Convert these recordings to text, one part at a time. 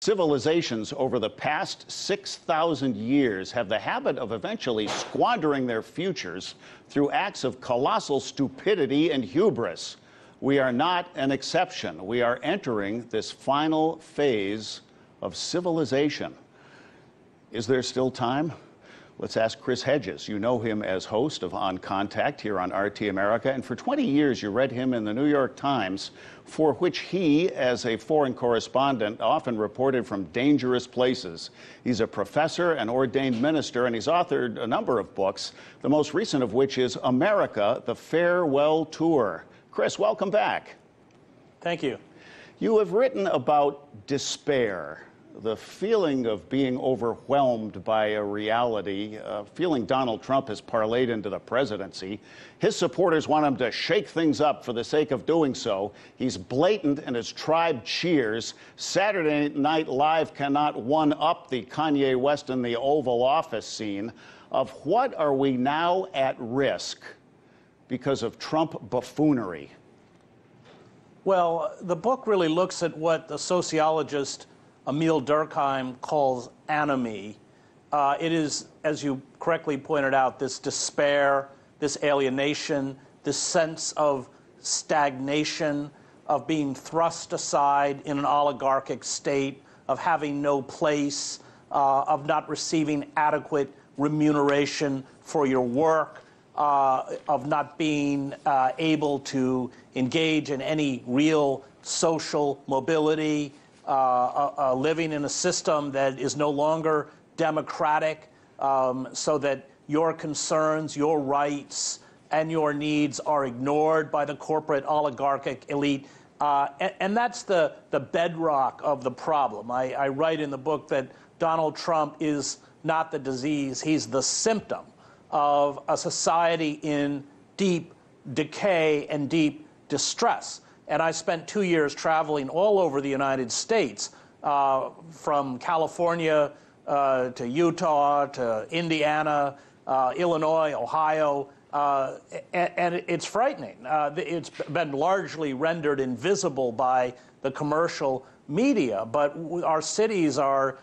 Civilizations over the past 6,000 years have the habit of eventually squandering their futures through acts of colossal stupidity and hubris. We are not an exception. We are entering this final phase of civilization. Is there still time? Let's ask Chris Hedges. You know him as host of On Contact here on RT America, and for 20 years you read him in the New York Times, for which he, as a foreign correspondent, often reported from dangerous places. He's a professor and ordained minister, and he's authored a number of books, the most recent of which is America, the Farewell Tour. Chris, welcome back. Thank you. You have written about despair, the feeling of being overwhelmed by a reality, feeling Donald Trump has parlayed into the presidency. His supporters want him to shake things up for the sake of doing so. He's blatant and his tribe cheers. Saturday Night Live cannot one-up the Kanye West in the Oval Office scene. Of what are we now at risk because of Trump buffoonery? Well, the book really looks at what the sociologist Emil Durkheim calls anomie. It is, as you correctly pointed out, this despair, this alienation, this sense of stagnation, of being thrust aside in an oligarchic state, of having no place, of not receiving adequate remuneration for your work, of not being able to engage in any real social mobility, living in a system that is no longer democratic, so that your concerns, your rights, and your needs are ignored by the corporate oligarchic elite. And that's the bedrock of the problem. I write in the book that Donald Trump is not the disease, he's the symptom of a society in deep decay and deep distress. And I spent 2 years traveling all over the United States, from California to Utah to Indiana, Illinois, Ohio, and it's frightening. It's been largely rendered invisible by the commercial media, but our cities are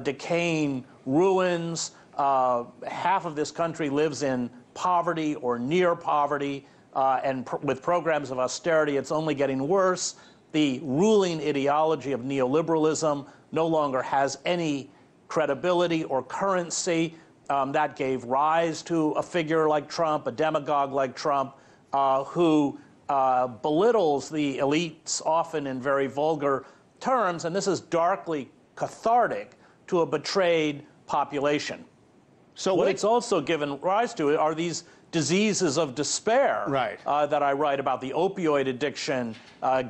decaying ruins. Half of this country lives in poverty or near poverty. And with programs of austerity, it's only getting worse. The ruling ideology of neoliberalism no longer has any credibility or currency. That gave rise to a figure like Trump, a demagogue like Trump, who belittles the elites, often in very vulgar terms. And this is darkly cathartic to a betrayed population. So what it's also given rise to are these diseases of despair, right, that I write about: the opioid addiction,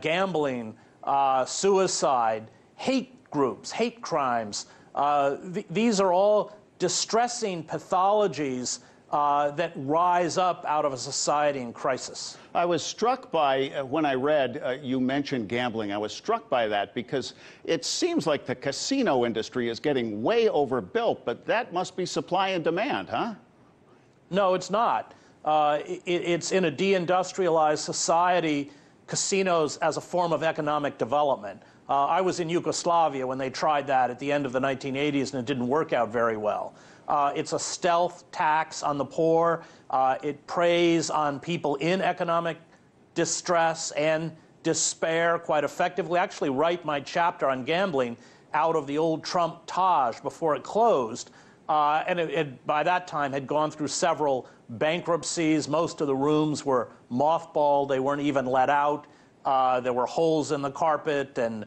gambling, suicide, hate groups, hate crimes. These are all distressing pathologies that rise up out of a society in crisis. I was struck by, when I read you mentioned gambling, I was struck by that because it seems like the casino industry is getting way overbuilt, but that must be supply and demand, huh? No, it's not. It's in a deindustrialized society, casinos as a form of economic development. I was in Yugoslavia when they tried that at the end of the 1980s, and it didn't work out very well. It's a stealth tax on the poor. It preys on people in economic distress and despair quite effectively. I actually write my chapter on gambling out of the old Trump Taj before it closed. And it, by that time, had gone through several bankruptcies. Most of the rooms were mothballed. They weren't even let out. There were holes in the carpet, and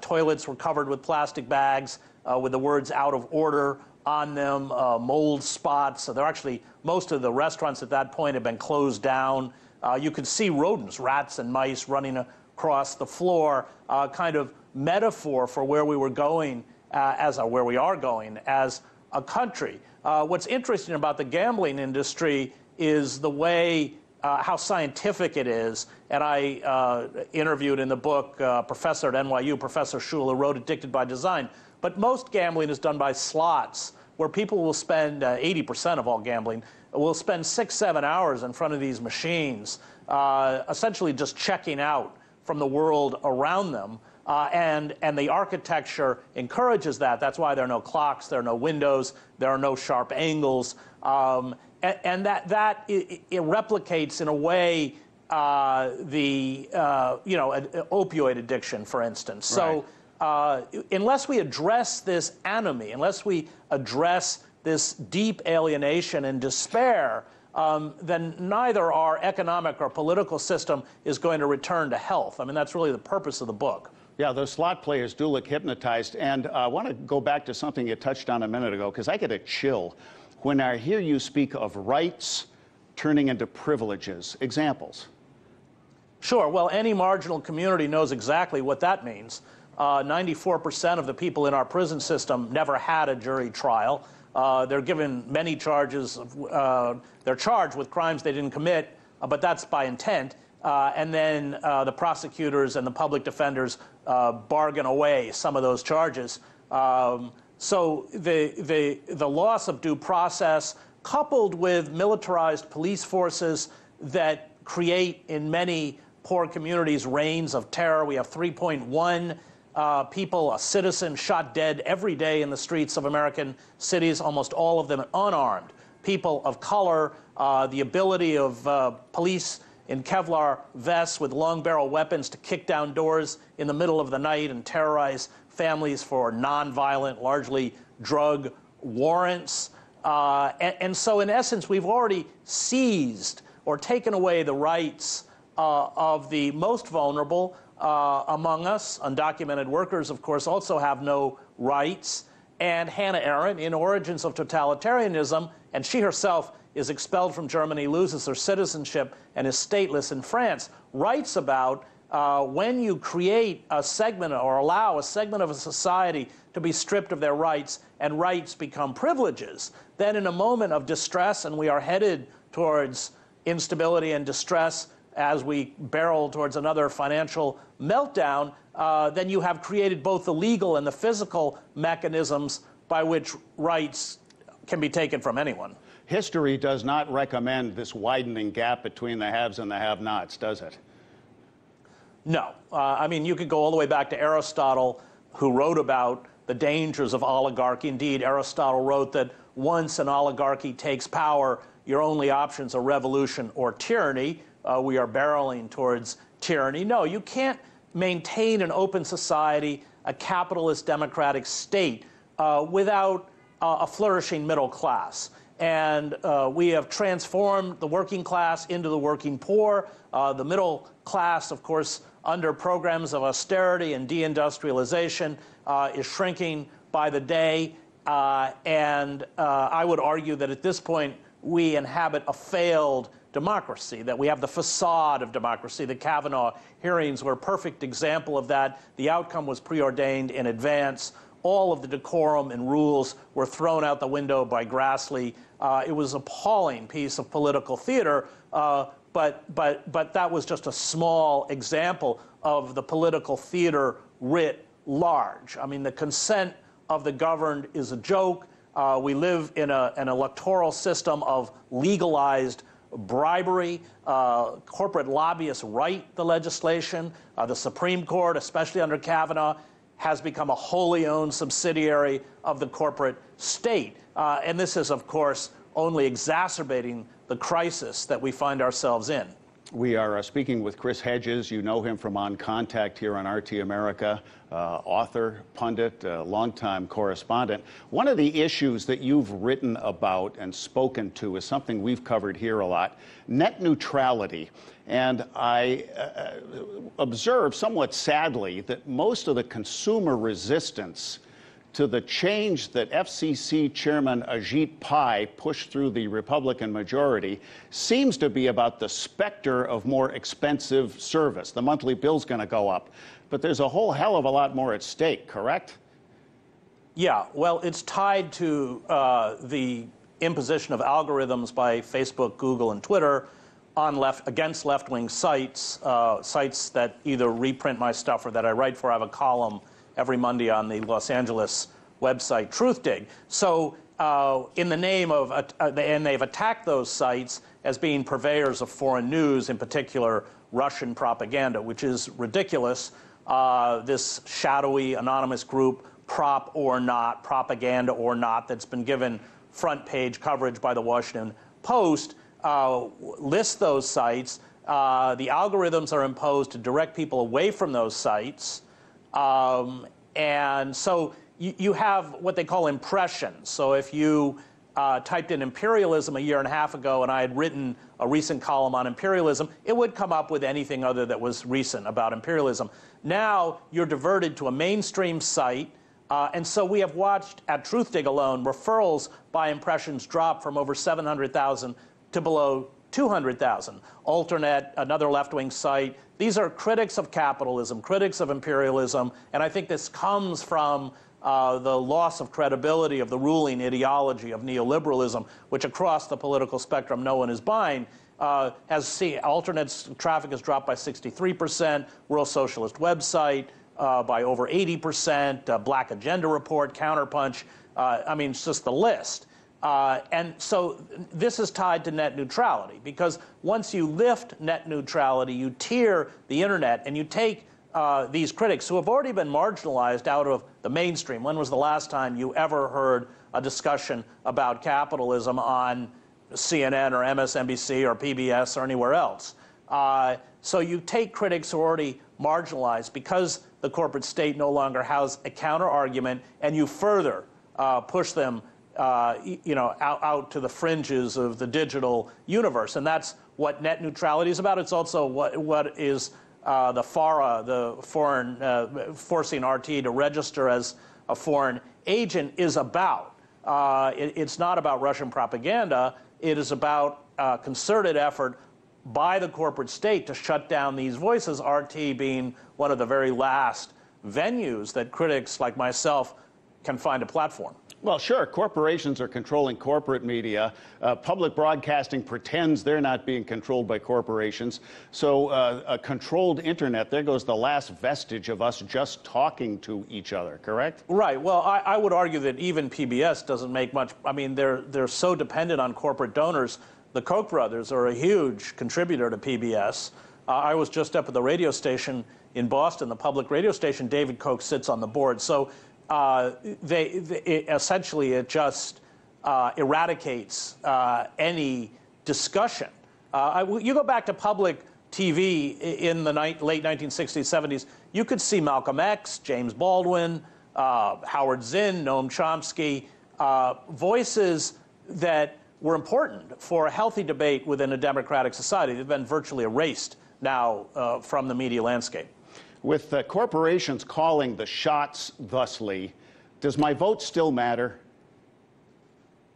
toilets were covered with plastic bags with the words "out of order" on them, mold spots. So most of the restaurants at that point had been closed down. You could see rodents, rats and mice, running across the floor, kind of metaphor for where we were going, where we are going as a country. What's interesting about the gambling industry is the way, how scientific it is. And I interviewed in the book a professor at NYU, Professor Shula, who wrote Addicted by Design. But most gambling is done by slots, where people will spend 80% of all gambling, will spend 6-7 hours in front of these machines, essentially just checking out from the world around them. and the architecture encourages that. That's why there are no clocks, there are no windows, there are no sharp angles, and that it replicates in a way the opioid addiction, for instance. Right. So unless we address this enemy, unless we address this deep alienation and despair, then neither our economic or political system is going to return to health. I mean, that's really the purpose of the book. Yeah, those slot players do look hypnotized. And I want to go back to something you touched on a minute ago, because I get a chill when I hear you speak of rights turning into privileges. Examples? Sure. Well, any marginal community knows exactly what that means. 94% of the people in our prison system never had a jury trial. They're given many charges. They're charged with crimes they didn't commit, but that's by intent. And then the prosecutors and the public defenders bargain away some of those charges. So the loss of due process, coupled with militarized police forces that create in many poor communities reigns of terror. We have 3.1 people, a citizen, shot dead every day in the streets of American cities, almost all of them unarmed. People of color, the ability of police in Kevlar vests with long barrel weapons to kick down doors in the middle of the night and terrorize families for nonviolent, largely drug warrants. And so in essence, we've already seized or taken away the rights of the most vulnerable among us. Undocumented workers, of course, also have no rights. And Hannah Arendt, in Origins of Totalitarianism, and she herself is expelled from Germany, loses her citizenship, and is stateless in France, writes about when you create a segment or allow a segment of a society to be stripped of their rights and rights become privileges, then in a moment of distress, and we are headed towards instability and distress as we barrel towards another financial meltdown, then you have created both the legal and the physical mechanisms by which rights can be taken from anyone. History does not recommend this widening gap between the haves and the have-nots, does it? No. I mean, you could go all the way back to Aristotle, who wrote about the dangers of oligarchy. Indeed, Aristotle wrote that once an oligarchy takes power, your only options are revolution or tyranny. We are barreling towards tyranny. No, you can't maintain an open society, a capitalist democratic state, without a flourishing middle class. And we have transformed the working class into the working poor. The middle class, of course, under programs of austerity and deindustrialization, is shrinking by the day. And I would argue that at this point, we inhabit a failed democracy, that we have the facade of democracy. The Kavanaugh hearings were a perfect example of that. The outcome was preordained in advance. All of the decorum and rules were thrown out the window by Grassley. It was an appalling piece of political theater, but that was just a small example of the political theater writ large. I mean, the consent of the governed is a joke. We live in an electoral system of legalized bribery. Corporate lobbyists write the legislation. The Supreme Court, especially under Kavanaugh, has become a wholly owned subsidiary of the corporate state. And this is, of course, only exacerbating the crisis that we find ourselves in. We are speaking with Chris Hedges. You know him from On Contact here on RT America, author, pundit, longtime correspondent. One of the issues that you've written about and spoken to is something we've covered here a lot, net neutrality. And I observe somewhat sadly that most of the consumer resistance to the change that FCC Chairman Ajit Pai pushed through the Republican majority seems to be about the specter of more expensive service. The monthly bill's going to go up. But there's a whole hell of a lot more at stake, correct? Yeah, well, it's tied to the imposition of algorithms by Facebook, Google, and Twitter against left-wing sites, sites that either reprint my stuff or that I write for. I have a column every Monday on the Los Angeles website TruthDig. So in the name of, and they've attacked those sites as being purveyors of foreign news, in particular Russian propaganda, which is ridiculous. this shadowy, anonymous group, Prop or Not, Propaganda or Not, that's been given front page coverage by the Washington Post, lists those sites. The algorithms are imposed to direct people away from those sites. And so you have what they call impressions. So if you typed in imperialism a year and a half ago and I had written a recent column on imperialism, it would come up with anything other that was recent about imperialism. Now you're diverted to a mainstream site. And so we have watched, at TruthDig alone, referrals by impressions drop from over 700,000 to below 200,000. Alternet, another left-wing site. These are critics of capitalism, critics of imperialism, and I think this comes from the loss of credibility of the ruling ideology of neoliberalism, which across the political spectrum no one is buying. Alternet's traffic has dropped by 63%, World Socialist website by over 80%, Black Agenda Report, Counterpunch. I mean, it's just the list. And so this is tied to net neutrality, because once you lift net neutrality, you tier the internet and you take these critics who have already been marginalized out of the mainstream. When was the last time you ever heard a discussion about capitalism on CNN or MSNBC or PBS or anywhere else? So you take critics who are already marginalized because the corporate state no longer has a counter argument, and you further push them out to the fringes of the digital universe. And that's what net neutrality is about. It's also what is the FARA, the foreign forcing RT to register as a foreign agent, is about. It's not about Russian propaganda. It is about concerted effort by the corporate state to shut down these voices, RT being one of the very last venues that critics like myself can find a platform. Well, sure, corporations are controlling corporate media. Public broadcasting pretends they're not being controlled by corporations. So a controlled internet, there goes the last vestige of us just talking to each other, correct? Right. Well, I would argue that even PBS doesn't make much. I mean, they're so dependent on corporate donors. The Koch brothers are a huge contributor to PBS. I was just up at the radio station in Boston, the public radio station. David Koch sits on the board. So essentially it just eradicates any discussion. You go back to public TV in the late 1960s, 70s, you could see Malcolm X, James Baldwin, Howard Zinn, Noam Chomsky, voices that were important for a healthy debate within a democratic society. They've been virtually erased now from the media landscape. With corporations calling the shots thusly, does my vote still matter?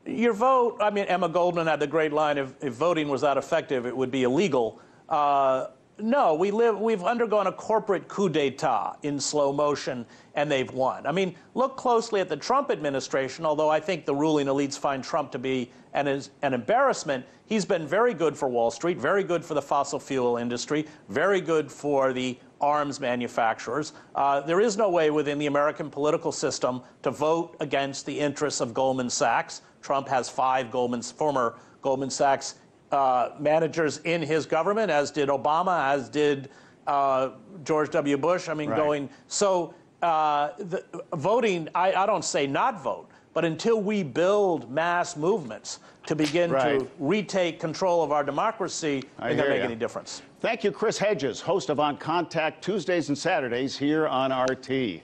Your vote, I mean, Emma Goldman had the great line, if voting was that effective, it would be illegal. No, we've undergone a corporate coup d'etat in slow motion, and they've won. I mean, look closely at the Trump administration, although I think the ruling elites find Trump to be an embarrassment. He's been very good for Wall Street, very good for the fossil fuel industry, very good for the arms manufacturers. There is no way within the American political system to vote against the interests of Goldman Sachs. Trump has 5 former Goldman Sachs managers in his government, as did Obama, as did George W. Bush. I mean, right. Voting, I don't say not vote, but until we build mass movements to begin to retake control of our democracy, it doesn't make any difference. Thank you, Chris Hedges, host of On Contact Tuesdays and Saturdays here on RT.